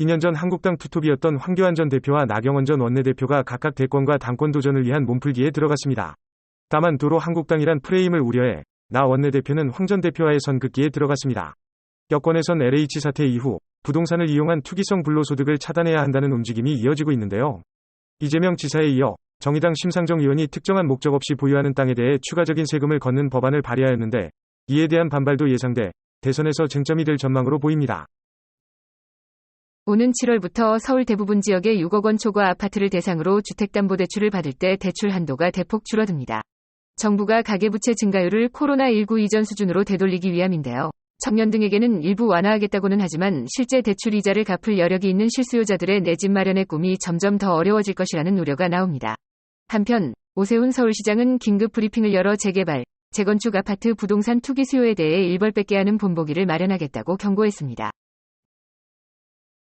2년 전 한국당 투톱이었던 황교안 전 대표와 나경원 전 원내대표가 각각 대권과 당권 도전을 위한 몸풀기에 들어갔습니다. 다만 도로 한국당이란 프레임을 우려해 나 원내대표는 황 전 대표와의 선긋기에 들어갔습니다. 여권에선 LH 사태 이후 부동산을 이용한 투기성 불로소득을 차단해야 한다는 움직임이 이어지고 있는데요. 이재명 지사에 이어 정의당 심상정 의원이 특정한 목적 없이 보유하는 땅에 대해 추가적인 세금을 걷는 법안을 발의하였는데 이에 대한 반발도 예상돼 대선에서 쟁점이 될 전망으로 보입니다. 오는 7월부터 서울 대부분 지역의 6억 원 초과 아파트를 대상으로 주택담보대출을 받을 때 대출 한도가 대폭 줄어듭니다. 정부가 가계부채 증가율을 코로나19 이전 수준으로 되돌리기 위함인데요. 청년 등에게는 일부 완화하겠다고는 하지만 실제 대출 이자를 갚을 여력이 있는 실수요자들의 내 집 마련의 꿈이 점점 더 어려워질 것이라는 우려가 나옵니다. 한편 오세훈 서울시장은 긴급 브리핑을 열어 재개발, 재건축 아파트 부동산 투기 수요에 대해 일벌백계 하는 본보기를 마련하겠다고 경고했습니다.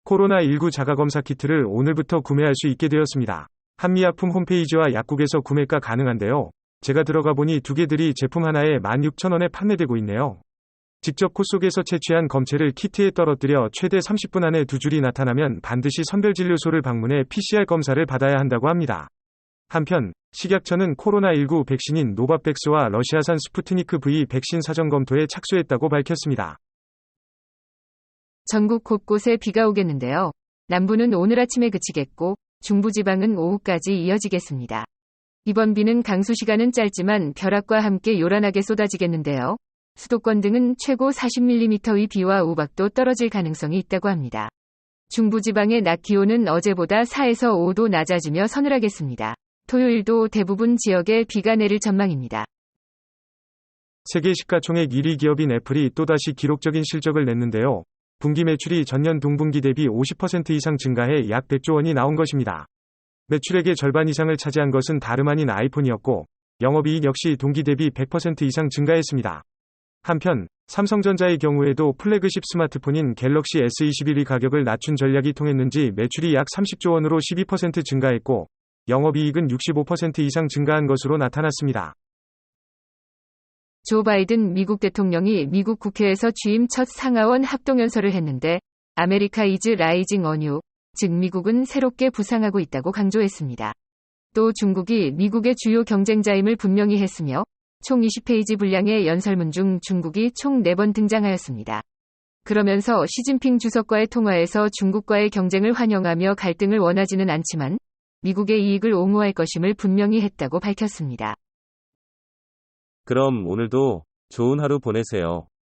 코로나19 자가검사 키트를 오늘부터 구매할 수 있게 되었습니다. 한미약품 홈페이지와 약국에서 구매가 가능한데요. 제가 들어가 보니 두 개들이 제품 하나에 16,000원에 판매되고 있네요. 직접 코 속에서 채취한 검체를 키트에 떨어뜨려 최대 30분 안에 두 줄이 나타나면 반드시 선별진료소를 방문해 PCR 검사를 받아야 한다고 합니다. 한편 식약처는 코로나19 백신인 노바백스와 러시아산 스푸트니크 V 백신 사전 검토에 착수했다고 밝혔습니다. 전국 곳곳에 비가 오겠는데요. 남부는 오늘 아침에 그치겠고 중부지방은 오후까지 이어지겠습니다. 이번 비는 강수 시간은 짧지만 벼락과 함께 요란하게 쏟아지겠는데요. 수도권 등은 최고 40mm의 비와 우박도 떨어질 가능성이 있다고 합니다. 중부지방의 낮 기온은 어제보다 4에서 5도 낮아지며 서늘하겠습니다. 토요일도 대부분 지역에 비가 내릴 전망입니다. 세계 시가총액 1위 기업인 애플이 또다시 기록적인 실적을 냈는데요. 분기 매출이 전년 동분기 대비 50% 이상 증가해 약 100조 원이 나온 것입니다. 매출액의 절반 이상을 차지한 것은 다름 아닌 아이폰이었고 영업이익 역시 동기 대비 100% 이상 증가했습니다. 한편 삼성전자의 경우에도 플래그십 스마트폰인 갤럭시 S21의 가격을 낮춘 전략이 통했는지 매출이 약 30조 원으로 12% 증가했고 영업이익은 65% 이상 증가한 것으로 나타났습니다. 조 바이든 미국 대통령이 미국 국회에서 취임 첫 상하원 합동연설을 했는데 아메리카 이즈 라이징 어뉴, 즉 미국은 새롭게 부상하고 있다고 강조했습니다. 또 중국이 미국의 주요 경쟁자임을 분명히 했으며 총 20페이지 분량의 연설문 중 중국이 총 4번 등장하였습니다. 그러면서 시진핑 주석과의 통화에서 중국과의 경쟁을 환영하며 갈등을 원하지는 않지만 미국의 이익을 옹호할 것임을 분명히 했다고 밝혔습니다. 그럼 오늘도 좋은 하루 보내세요.